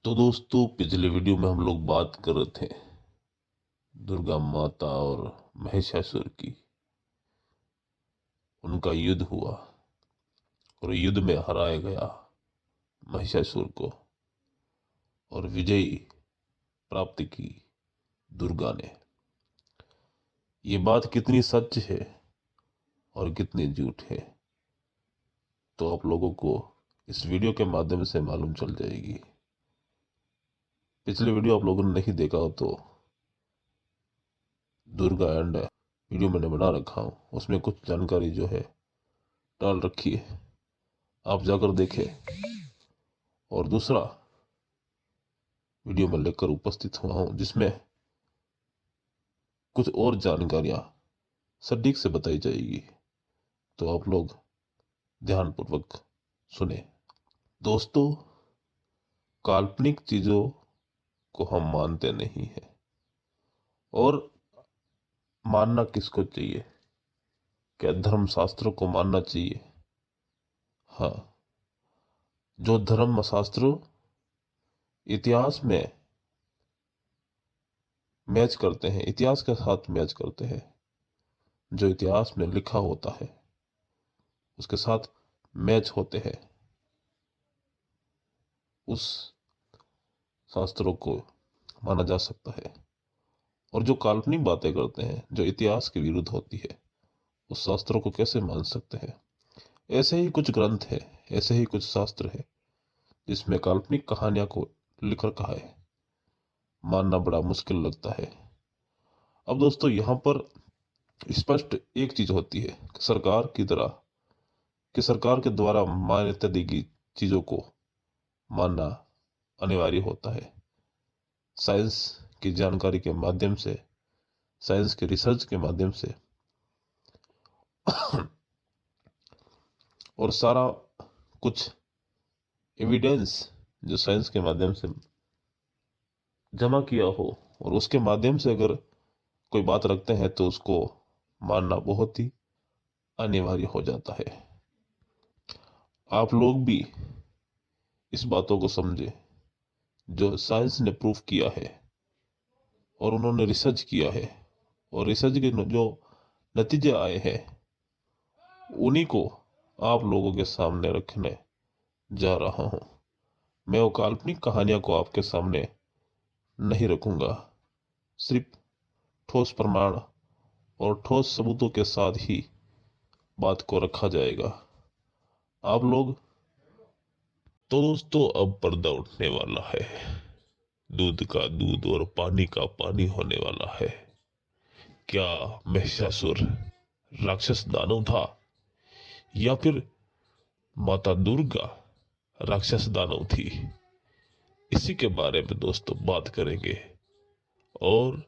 तो दोस्तों, पिछले वीडियो में हम लोग बात कर रहे थे दुर्गा माता और महिषासुर की। उनका युद्ध हुआ और युद्ध में हराया गया महिषासुर को और विजयी प्राप्त की दुर्गा ने। ये बात कितनी सच है और कितनी झूठ है, तो आप लोगों को इस वीडियो के माध्यम से मालूम चल जाएगी। पिछले वीडियो आप लोगों ने नहीं देखा हो तो दुर्गा एंड वीडियो मैंने बना रखा हूँ, उसमें कुछ जानकारी जो है डाल रखी है, आप जाकर देखें। और दूसरा वीडियो में लेकर उपस्थित हुआ हूँ जिसमें कुछ और जानकारियां सटीक से बताई जाएगी, तो आप लोग ध्यानपूर्वक सुने। दोस्तों, काल्पनिक चीजों को हम मानते नहीं हैं, और मानना किसको चाहिए? क्या धर्मशास्त्रों को मानना चाहिए? हाँ, जो धर्मशास्त्र इतिहास में मैच करते हैं, इतिहास के साथ मैच करते हैं, जो इतिहास में लिखा होता है उसके साथ मैच होते हैं, उस शास्त्रों को माना जा सकता है। और जो काल्पनिक बातें करते हैं, जो इतिहास के विरुद्ध होती है, उस शास्त्रों को कैसे मान सकते हैं? ऐसे ही कुछ ग्रंथ है, ऐसे ही कुछ शास्त्र है जिसमें काल्पनिक कहानियां को लिख रखा है, मानना बड़ा मुश्किल लगता है। अब दोस्तों, यहाँ पर स्पष्ट एक चीज होती है कि सरकार के द्वारा मान्यता दी गई चीजों को मानना अनिवार्य होता है। साइंस की जानकारी के माध्यम से, साइंस के रिसर्च के माध्यम से और सारा कुछ एविडेंस जो साइंस के माध्यम से जमा किया हो और उसके माध्यम से अगर कोई बात रखते हैं तो उसको मानना बहुत ही अनिवार्य हो जाता है। आप लोग भी इस बातों को समझे, जो साइंस ने प्रूफ किया है और उन्होंने रिसर्च किया है, और रिसर्च के जो नतीजे आए हैं उन्हीं को आप लोगों के सामने रखने जा रहा हूं। मैं वो काल्पनिक कहानियों को आपके सामने नहीं रखूंगा, सिर्फ ठोस प्रमाण और ठोस सबूतों के साथ ही बात को रखा जाएगा। आप लोग तो दोस्तों, अब पर्दा उठने वाला है, दूध का दूध और पानी का पानी होने वाला है। क्या महिषासुर राक्षस दानव था, या फिर माता दुर्गा राक्षस दानव थी? इसी के बारे में दोस्तों बात करेंगे। और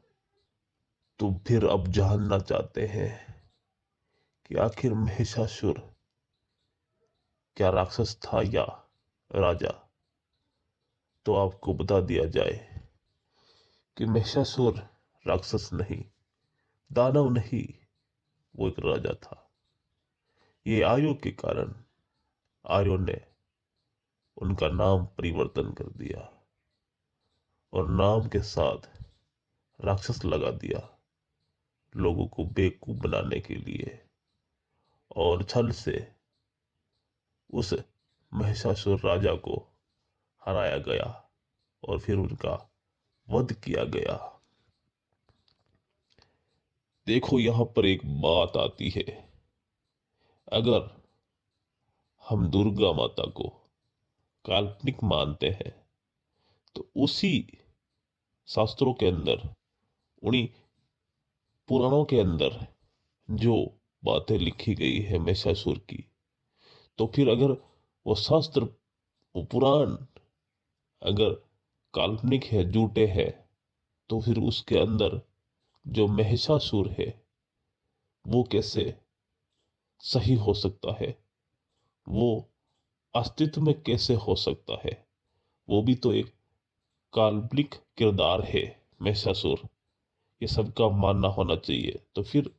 तो फिर अब जानना चाहते हैं कि आखिर महिषासुर क्या राक्षस था या राजा? तो आपको बता दिया जाए कि महिषासुर राक्षस नहीं, दानव नहीं, वो एक राजा था। ये आर्यों के कारण आर्यों ने उनका नाम परिवर्तन कर दिया और नाम के साथ राक्षस लगा दिया, लोगों को बेवकूफ बनाने के लिए। और छल से उस महिषासुर राजा को हराया गया और फिर उनका वध किया गया। देखो, यहां पर एक बात आती है, अगर हम दुर्गा माता को काल्पनिक मानते हैं तो उसी शास्त्रों के अंदर, उन्हीं पुराणों के अंदर जो बातें लिखी गई है महिषासुर की, तो फिर अगर वो शास्त्र, वो पुराण अगर काल्पनिक है, झूठे है, तो फिर उसके अंदर जो महिषासुर है वो कैसे सही हो सकता है? वो अस्तित्व में कैसे हो सकता है? वो भी तो एक काल्पनिक किरदार है महिषासुर। ये सबका मानना होना चाहिए। तो फिर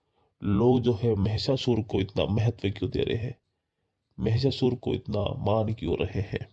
लोग जो है महिषासुर को इतना महत्व क्यों दे रहे हैं, महिषासुर को इतना मान क्यों रहे हैं?